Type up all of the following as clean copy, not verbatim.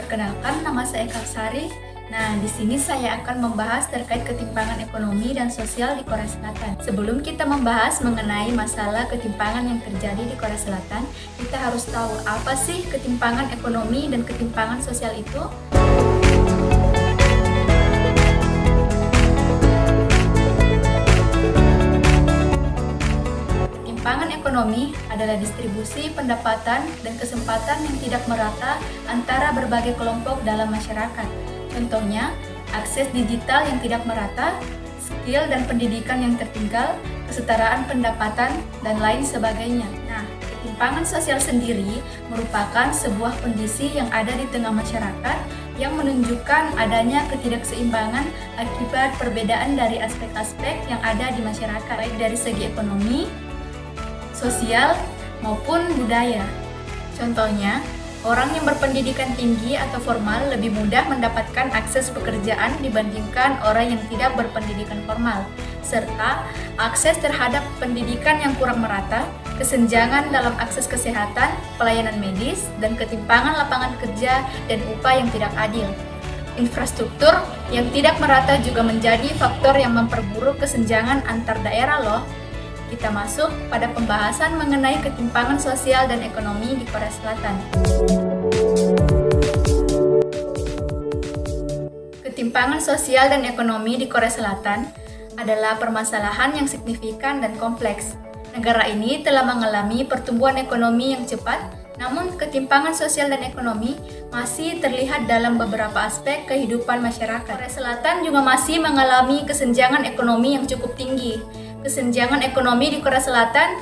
Perkenalkan, nama saya Karsari. Nah, di sini saya akan membahas terkait ketimpangan ekonomi dan sosial di Korea Selatan. Sebelum kita membahas mengenai masalah ketimpangan yang terjadi di Korea Selatan, kita harus tahu apa sih ketimpangan ekonomi dan ketimpangan sosial itu. Ketimpangan ekonomi adalah distribusi pendapatan dan kesempatan yang tidak merata antara berbagai kelompok dalam masyarakat. Contohnya, akses digital yang tidak merata, skill dan pendidikan yang tertinggal, kesetaraan pendapatan, dan lain sebagainya. Nah, ketimpangan sosial sendiri merupakan sebuah kondisi yang ada di tengah masyarakat yang menunjukkan adanya ketidakseimbangan akibat perbedaan dari aspek-aspek yang ada di masyarakat, baik dari segi ekonomi, sosial, maupun budaya. Contohnya, orang yang berpendidikan tinggi atau formal lebih mudah mendapatkan akses pekerjaan dibandingkan orang yang tidak berpendidikan formal, serta akses terhadap pendidikan yang kurang merata, kesenjangan dalam akses kesehatan, pelayanan medis, dan ketimpangan lapangan kerja dan upah yang tidak adil. Infrastruktur yang tidak merata juga menjadi faktor yang memperburuk kesenjangan antar daerah loh. Kita masuk pada pembahasan mengenai ketimpangan sosial dan ekonomi di Korea Selatan. Ketimpangan sosial dan ekonomi di Korea Selatan adalah permasalahan yang signifikan dan kompleks. Negara ini telah mengalami pertumbuhan ekonomi yang cepat, namun ketimpangan sosial dan ekonomi masih terlihat dalam beberapa aspek kehidupan masyarakat. Korea Selatan juga masih mengalami kesenjangan ekonomi yang cukup tinggi. Kesenjangan ekonomi di Korea Selatan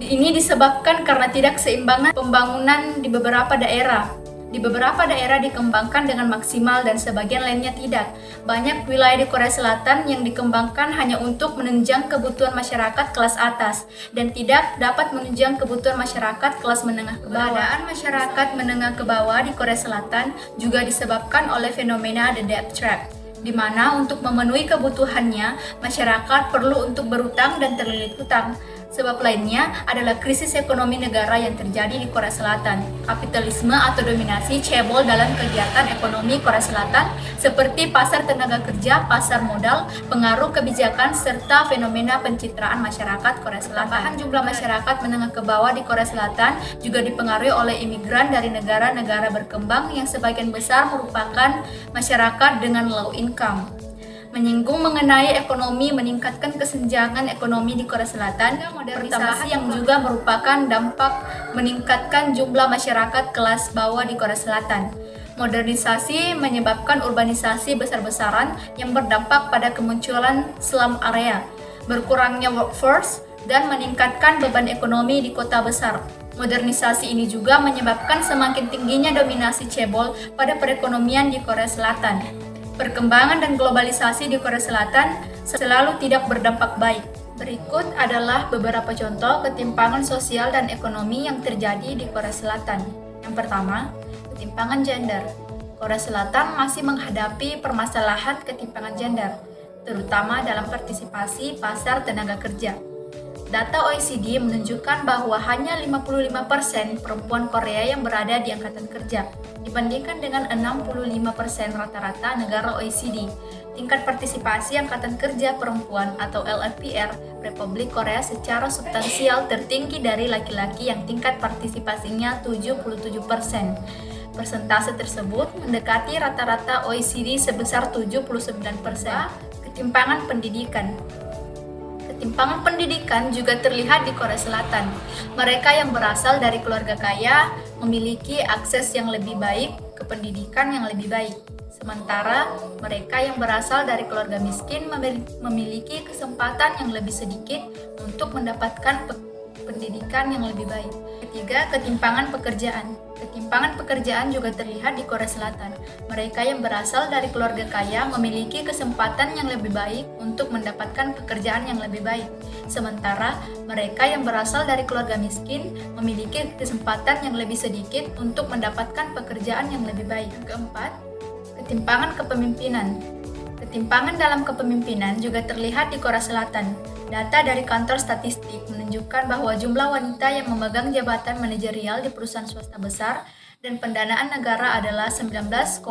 ini disebabkan karena tidak seimbangan pembangunan di beberapa daerah. Di beberapa daerah dikembangkan dengan maksimal dan sebagian lainnya tidak. Banyak wilayah di Korea Selatan yang dikembangkan hanya untuk menunjang kebutuhan masyarakat kelas atas dan tidak dapat menunjang kebutuhan masyarakat kelas menengah ke bawah. Keadaan masyarakat menengah ke bawah di Korea Selatan juga disebabkan oleh fenomena the debt trap, di mana untuk memenuhi kebutuhannya, masyarakat perlu untuk berutang dan terlilit hutang. Sebab lainnya adalah krisis ekonomi negara yang terjadi di Korea Selatan. Kapitalisme atau dominasi cebol dalam kegiatan ekonomi Korea Selatan seperti pasar tenaga kerja, pasar modal, pengaruh kebijakan, serta fenomena pencitraan masyarakat Korea Selatan. Tambahan jumlah masyarakat menengah ke bawah di Korea Selatan juga dipengaruhi oleh imigran dari negara-negara berkembang yang sebagian besar merupakan masyarakat dengan low income. Menyinggung mengenai ekonomi meningkatkan kesenjangan ekonomi di Korea Selatan, modernisasi yang juga merupakan dampak meningkatkan jumlah masyarakat kelas bawah di Korea Selatan. Modernisasi menyebabkan urbanisasi besar-besaran yang berdampak pada kemunculan slum area, berkurangnya workforce, dan meningkatkan beban ekonomi di kota besar. Modernisasi ini juga menyebabkan semakin tingginya dominasi cebol pada perekonomian di Korea Selatan. Perkembangan dan globalisasi di Korea Selatan selalu tidak berdampak baik. Berikut adalah beberapa contoh ketimpangan sosial dan ekonomi yang terjadi di Korea Selatan. Yang pertama, ketimpangan gender. Korea Selatan masih menghadapi permasalahan ketimpangan gender, terutama dalam partisipasi pasar tenaga kerja. Data OECD menunjukkan bahwa hanya 55% perempuan Korea yang berada di angkatan kerja, dibandingkan dengan 65% rata-rata negara OECD. Tingkat partisipasi angkatan kerja perempuan atau LFPR Republik Korea secara substansial tertinggi dari laki-laki yang tingkat partisipasinya 77%. Persentase tersebut mendekati rata-rata OECD sebesar 79%. Ketimpangan pendidikan. Ketimpangan pendidikan juga terlihat di Korea Selatan. Mereka yang berasal dari keluarga kaya memiliki akses yang lebih baik ke pendidikan yang lebih baik. Sementara mereka yang berasal dari keluarga miskin memiliki kesempatan yang lebih sedikit untuk mendapatkan pendidikan yang lebih baik. Ketiga, ketimpangan pekerjaan. Ketimpangan pekerjaan juga terlihat di Korea Selatan. Mereka yang berasal dari keluarga kaya memiliki kesempatan yang lebih baik untuk mendapatkan pekerjaan yang lebih baik. Sementara mereka yang berasal dari keluarga miskin memiliki kesempatan yang lebih sedikit untuk mendapatkan pekerjaan yang lebih baik. Keempat, ketimpangan kepemimpinan. Ketimpangan dalam kepemimpinan juga terlihat di Korea Selatan. Data dari kantor statistik menunjukkan bahwa jumlah wanita yang memegang jabatan manajerial di perusahaan swasta besar dan pendanaan negara adalah 19,8%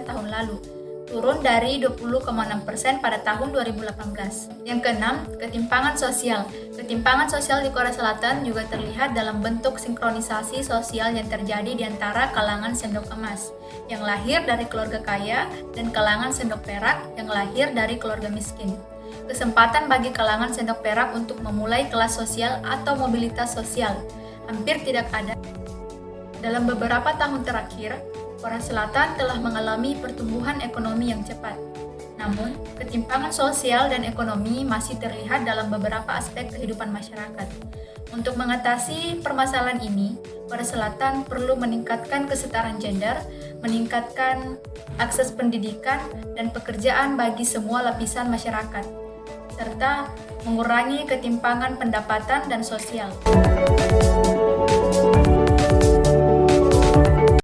tahun lalu, turun dari 20,6% pada tahun 2018. Yang keenam, ketimpangan sosial. Ketimpangan sosial di Korea Selatan juga terlihat dalam bentuk sinkronisasi sosial yang terjadi di antara kalangan sendok emas yang lahir dari keluarga kaya dan kalangan sendok perak yang lahir dari keluarga miskin. Kesempatan bagi kalangan sendok perak untuk memulai kelas sosial atau mobilitas sosial hampir tidak ada. Dalam beberapa tahun terakhir, Korea Selatan telah mengalami pertumbuhan ekonomi yang cepat. Namun, ketimpangan sosial dan ekonomi masih terlihat dalam beberapa aspek kehidupan masyarakat. Untuk mengatasi permasalahan ini, Korea Selatan perlu meningkatkan kesetaraan gender, meningkatkan akses pendidikan dan pekerjaan bagi semua lapisan masyarakat, serta mengurangi ketimpangan pendapatan dan sosial.